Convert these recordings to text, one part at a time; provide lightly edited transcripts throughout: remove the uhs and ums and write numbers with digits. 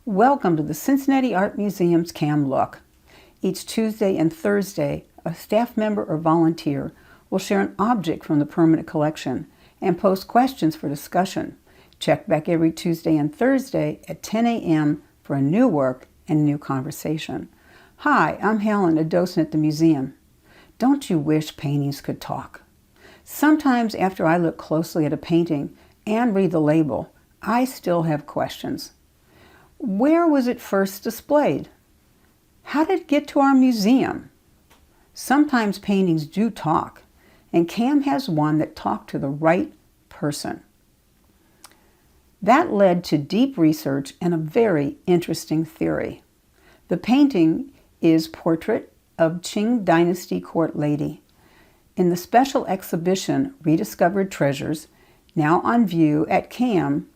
Welcome to the Cincinnati Art Museum's Cam Look. Each Tuesday and Thursday, a staff member or volunteer will share an object from the permanent collection and post questions for discussion. Check back every Tuesday and Thursday at 10 a.m. for a new work and a new conversation. Hi, I'm Helen, a docent at the museum. Don't you wish paintings could talk? Sometimes after I look closely at a painting and read the label, I still have questions. Where was it first displayed? How did it get to our museum? Sometimes paintings do talk, and Cam has one that talked to the right person. That led to deep research and a very interesting theory. The painting is Portrait of Qing Dynasty Court Lady. In the special exhibition Rediscovered Treasures, now on view at Cam,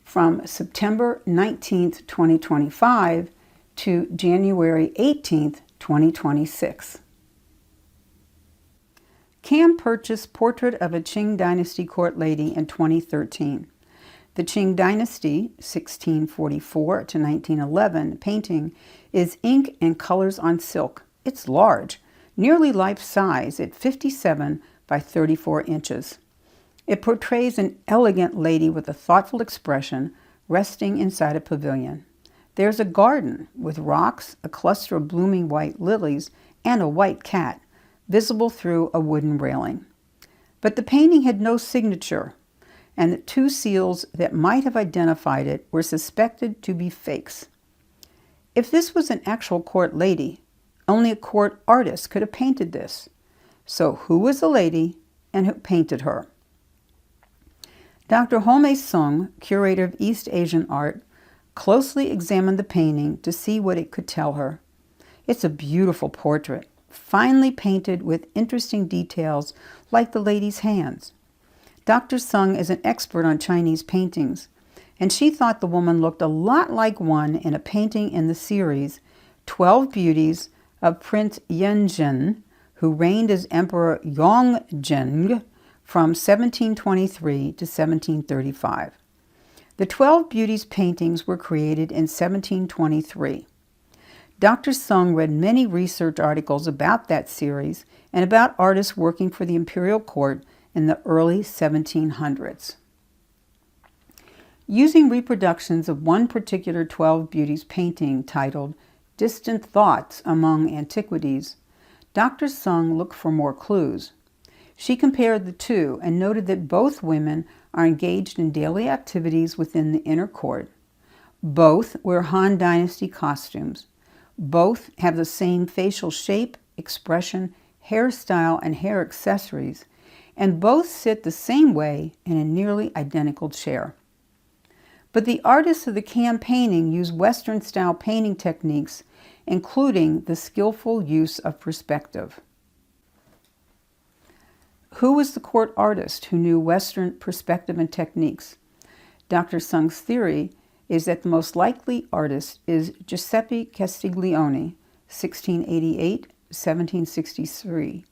from September 19th, 2025 to January 18th, 2026. Cam purchased Portrait of a Qing Dynasty Court Lady in 2013. The Qing Dynasty, 1644 to 1911 painting is ink and colors on silk. It's large, nearly life-size at 57 by 34 inches. It portrays an elegant lady with a thoughtful expression resting inside a pavilion. There's a garden with rocks, a cluster of blooming white lilies, and a white cat, visible through a wooden railing. But the painting had no signature, and the two seals that might have identified it were suspected to be fakes. If this was an actual court lady, only a court artist could have painted this. So who was the lady and who painted her? Dr. Home Sung, curator of East Asian art, closely examined the painting to see what it could tell her. It's a beautiful portrait, finely painted with interesting details like the lady's hands. Dr. Sung is an expert on Chinese paintings, and she thought the woman looked a lot like one in a painting in the series 12 Beauties of Prince Yenzhen, who reigned as Emperor Yongjing from 1723 to 1735. The 12 Beauties paintings were created in 1723. Dr. Sung read many research articles about that series and about artists working for the imperial court in the early 1700s. Using reproductions of one particular 12 Beauties painting titled Distant Thoughts Among Antiquities, Dr. Sung looked for more clues. She compared the two and noted that both women are engaged in daily activities within the inner court. Both wear Han Dynasty costumes. Both have the same facial shape, expression, hairstyle, and hair accessories, and both sit the same way in a nearly identical chair. But the artists of the Cam painting use Western-style painting techniques, including the skillful use of perspective. Who was the court artist who knew Western perspective and techniques? Dr. Sung's theory is that the most likely artist is Giuseppe Castiglione, 1688-1763,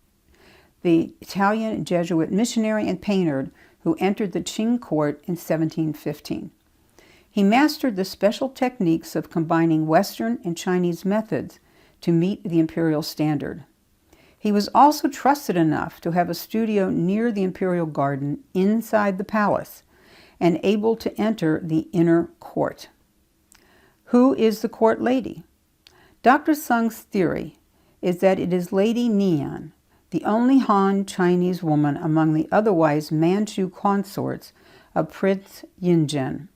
the Italian Jesuit missionary and painter who entered the Qing court in 1715. He mastered the special techniques of combining Western and Chinese methods to meet the imperial standard. He was also trusted enough to have a studio near the imperial garden inside the palace and able to enter the inner court. Who is the court lady? Dr. Sung's theory is that it is Lady Nian, the only Han Chinese woman among the otherwise Manchu consorts of Prince Yenzhen.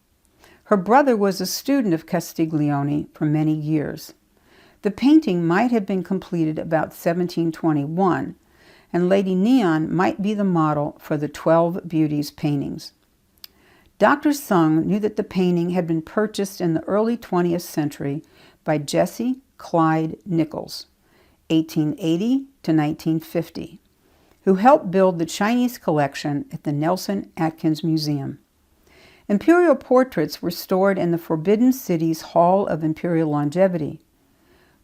Her brother was a student of Castiglione for many years. The painting might have been completed about 1721, and Lady Nian might be the model for the 12 Beauties paintings. Dr. Sung knew that the painting had been purchased in the early 20th century by Jesse Clyde Nichols, 1880 to 1950, who helped build the Chinese collection at the Nelson Atkins Museum. Imperial portraits were stored in the Forbidden City's Hall of Imperial Longevity,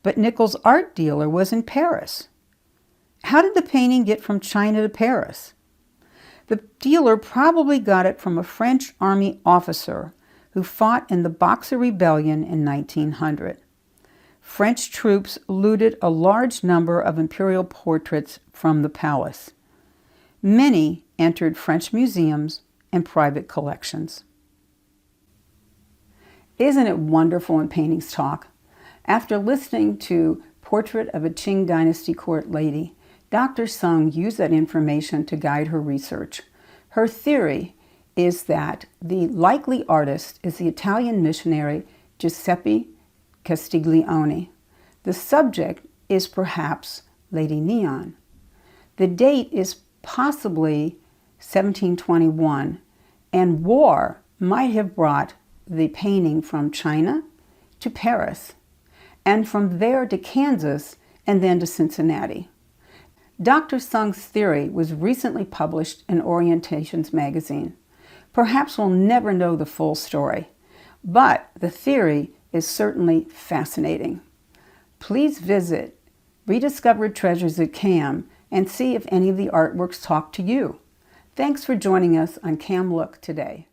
but Nichols' art dealer was in Paris. How did the painting get from China to Paris? The dealer probably got it from a French army officer who fought in the Boxer Rebellion in 1900. French troops looted a large number of imperial portraits from the palace. Many entered French museums and private collections. Isn't it wonderful in Paintings Talk? After listening to Portrait of a Qing Dynasty Court Lady, Dr. Sung used that information to guide her research. Her theory is that the likely artist is the Italian missionary Giuseppe Castiglione. The subject is perhaps Lady Neon. The date is possibly 1721, and war might have brought the painting from China to Paris, and from there to Kansas, and then to Cincinnati. Dr. Sung's theory was recently published in Orientations magazine. Perhaps we'll never know the full story, but the theory is certainly fascinating. Please visit Rediscovered Treasures at CAM and see if any of the artworks talk to you. Thanks for joining us on CAM Look today.